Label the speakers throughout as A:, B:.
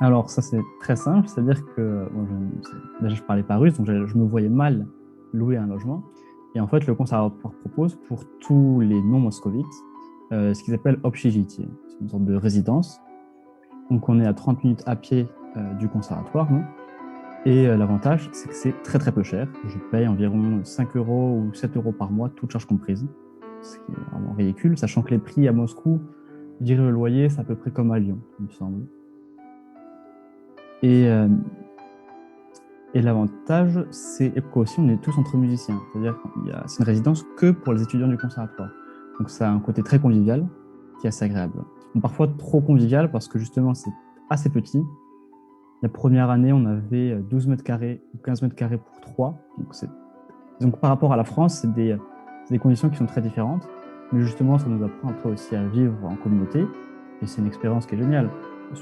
A: Alors ça c'est très simple, c'est-à-dire que déjà je parlais pas russe, donc je me voyais mal louer un logement. Et en fait le conservatoire propose pour tous les non-moscovites ce qu'ils appellent общежитие. C'est une sorte de résidence. Donc on est à 30 minutes à pied du conservatoire, nous. Et l'avantage c'est que c'est très très peu cher. Je paye environ 5 euros ou 7 euros par mois, toutes charges comprises, ce qui est vraiment ridicule, sachant que les prix à Moscou, je dirais le loyer c'est à peu près comme à Lyon, il me semble. Et Et l'avantage, c'est qu'aussi on est tous entre musiciens. C'est-à-dire que c'est une résidence que pour les étudiants du conservatoire. Donc ça a un côté très convivial qui est assez agréable. Donc, parfois trop convivial parce que justement c'est assez petit. La première année, on avait 12 mètres carrés ou 15 mètres carrés pour 3. Donc par rapport à la France, c'est des conditions qui sont très différentes. Mais justement, ça nous apprend après aussi à vivre en communauté. Et c'est une expérience qui est géniale.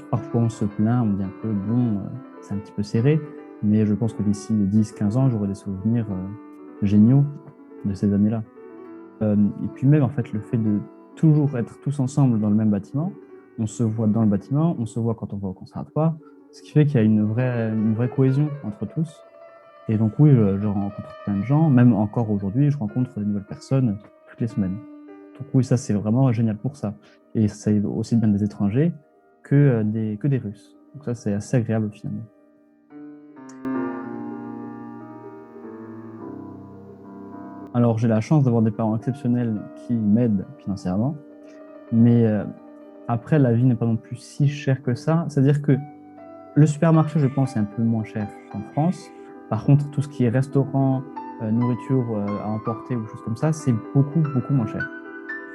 A: Parfois, on se plaint, on dit un peu, bon, c'est un petit peu serré. Mais je pense que d'ici 10-15 ans, j'aurai des souvenirs géniaux de ces années-là. Et puis même, en fait, le fait de toujours être tous ensemble dans le même bâtiment, on se voit dans le bâtiment, on se voit quand on va au conservatoire, ce qui fait qu'il y a une vraie cohésion entre tous. Et donc oui, je rencontre plein de gens, même encore aujourd'hui, je rencontre de nouvelles personnes toutes les semaines. Donc oui, ça c'est vraiment génial pour ça. Et c'est aussi bien des étrangers que des Russes. Donc ça c'est assez agréable finalement. Alors j'ai la chance d'avoir des parents exceptionnels qui m'aident financièrement, mais après la vie n'est pas non plus si chère que ça. C'est-à-dire que le supermarché, je pense, est un peu moins cher qu'en France. Par contre, tout ce qui est restaurant, nourriture à emporter ou choses comme ça, c'est beaucoup, beaucoup moins cher.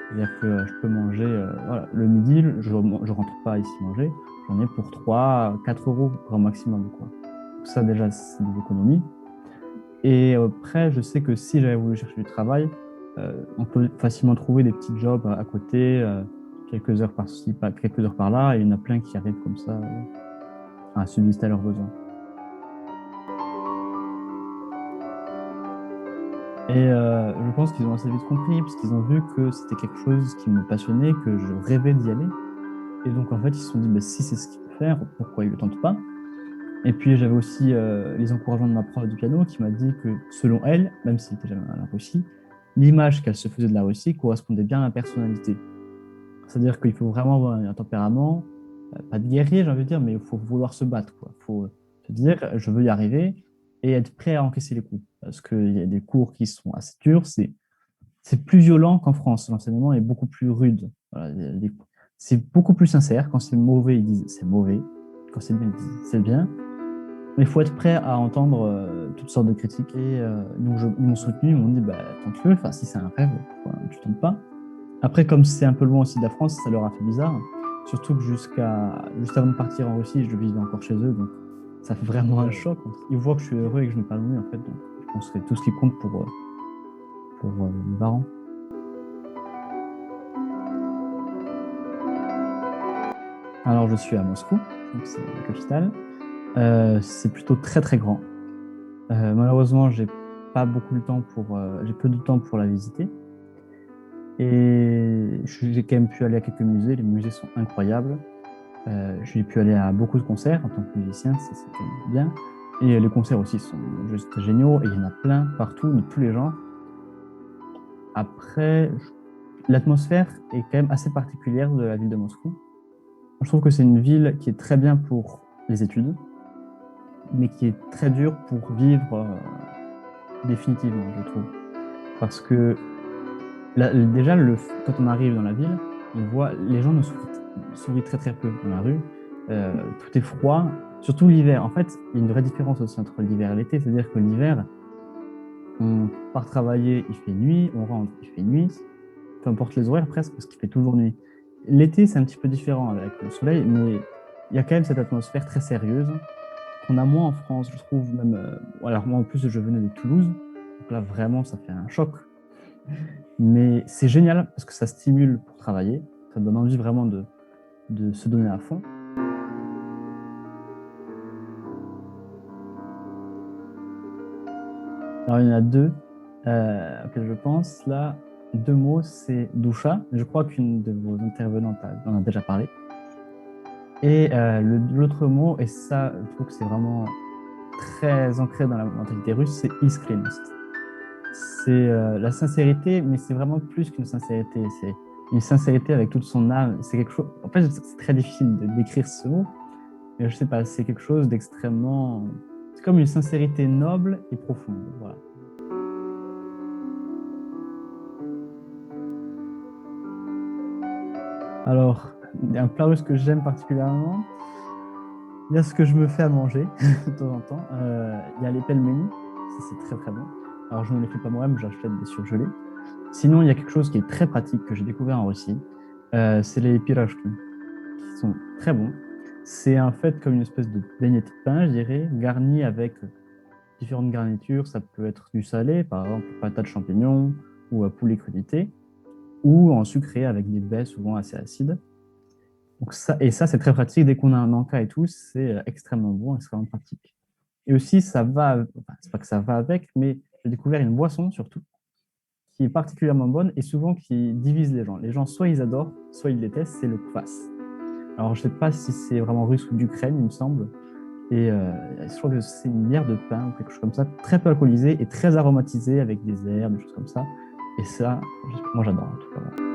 A: C'est-à-dire que je peux manger voilà, le midi, je rentre pas ici manger, j'en ai pour 3 4 euros grand maximum, quoi. Donc ça, déjà, c'est des économies. Et après, je sais que si j'avais voulu chercher du travail, on peut facilement trouver des petits jobs à côté, quelques heures par-ci, quelques heures par-là, et il y en a plein qui arrivent comme ça à subsister à leurs besoins. Et je pense qu'ils ont assez vite compris, parce qu'ils ont vu que c'était quelque chose qui me passionnait, que je rêvais d'y aller. Et donc, en fait, ils se sont dit, bah, si c'est ce qu'il faut faire, pourquoi ils ne le tentent pas? Et puis, j'avais aussi les encouragements de ma prof du piano qui m'a dit que, selon elle, même si elle était jamais à la Russie, l'image qu'elle se faisait de la Russie correspondait bien à la personnalité. C'est-à-dire qu'il faut vraiment avoir un tempérament, pas de guerrier, j'ai envie de dire, mais il faut vouloir se battre, quoi. Il faut se dire, je veux y arriver et être prêt à encaisser les coups. Parce qu'il y a des cours qui sont assez durs, c'est plus violent qu'en France. L'enseignement est beaucoup plus rude. Voilà, c'est beaucoup plus sincère. Quand c'est mauvais, ils disent c'est mauvais. Quand c'est bien, ils disent c'est bien. Mais il faut être prêt à entendre toutes sortes de critiques. Et donc, ils m'ont soutenu, ils m'ont dit bah, tente-le. Enfin, si c'est un rêve, pourquoi tu tentes pas? Après, comme c'est un peu loin aussi de la France, ça leur a fait bizarre. Surtout que juste avant de partir en Russie, je vivais encore chez eux. Donc, ça fait vraiment un choc. Ils voient que je suis heureux et que je m'épanouis, en fait. Donc, je pense que c'est tout ce qui compte pour mes parents. Alors, je suis à Moscou, donc c'est la capitale. C'est plutôt très très grand. Malheureusement, j'ai peu de temps pour la visiter. Et j'ai quand même pu aller à quelques musées. Les musées sont incroyables. J'ai pu aller à beaucoup de concerts en tant que musicien, c'est quand même bien. Et les concerts aussi sont juste géniaux. Et il y en a plein partout, de tous les genres. Après, l'atmosphère est quand même assez particulière de la ville de Moscou. Je trouve que c'est une ville qui est très bien pour les études, mais qui est très dur pour vivre définitivement, je trouve. Parce que déjà, quand on arrive dans la ville, on voit les gens sourient très très peu dans la rue. Tout est froid, surtout l'hiver. En fait, il y a une vraie différence aussi entre l'hiver et l'été, c'est-à-dire que l'hiver, on part travailler, il fait nuit, on rentre, il fait nuit, peu importe les horaires presque, parce qu'il fait toujours nuit. L'été, c'est un petit peu différent avec le soleil, mais il y a quand même cette atmosphère très sérieuse qu'on a moins en France, je trouve même. Alors moi en plus je venais de Toulouse, donc là vraiment ça fait un choc. Mais c'est génial parce que ça stimule pour travailler, ça donne envie vraiment de se donner à fond. Alors il y en a deux auxquels je pense. Là, deux mots, c'est Doucha. Je crois qu'une de vos intervenantes en a déjà parlé. Et l'autre mot, et ça, je trouve que c'est vraiment très ancré dans la mentalité russe, c'est искренность. C'est la sincérité, mais c'est vraiment plus qu'une sincérité. C'est une sincérité avec toute son âme. C'est quelque chose. En fait, c'est très difficile de décrire ce mot, mais je sais pas, c'est quelque chose d'extrêmement. C'est comme une sincérité noble et profonde. Voilà. Alors, il y a un plat russe que j'aime particulièrement. Il y a ce que je me fais à manger de temps en temps. Il y a les pelmeni, ça c'est très très bon. Alors, je ne les fais pas moi-même, j'achète des surgelés. Sinon, il y a quelque chose qui est très pratique que j'ai découvert en Russie. C'est les pirojki, qui sont très bons. C'est en fait comme une espèce de beignet de pain, je dirais, garni avec différentes garnitures. Ça peut être du salé, par exemple patates champignons ou poulet crudité, ou en sucré avec des baies souvent assez acides. Donc ça, c'est très pratique. Dès qu'on a un encas et tout, c'est extrêmement bon, extrêmement pratique. Et aussi, ça va, enfin, c'est pas que ça va avec, mais j'ai découvert une boisson surtout qui est particulièrement bonne et souvent qui divise les gens. Les gens, soit ils adorent, soit ils détestent, c'est le kvass. Alors, je sais pas si c'est vraiment russe ou d'Ukraine, il me semble. Et je crois que c'est une bière de pain ou quelque chose comme ça, très peu alcoolisée et très aromatisée avec des herbes, des choses comme ça. Et ça, moi j'adore en tout cas.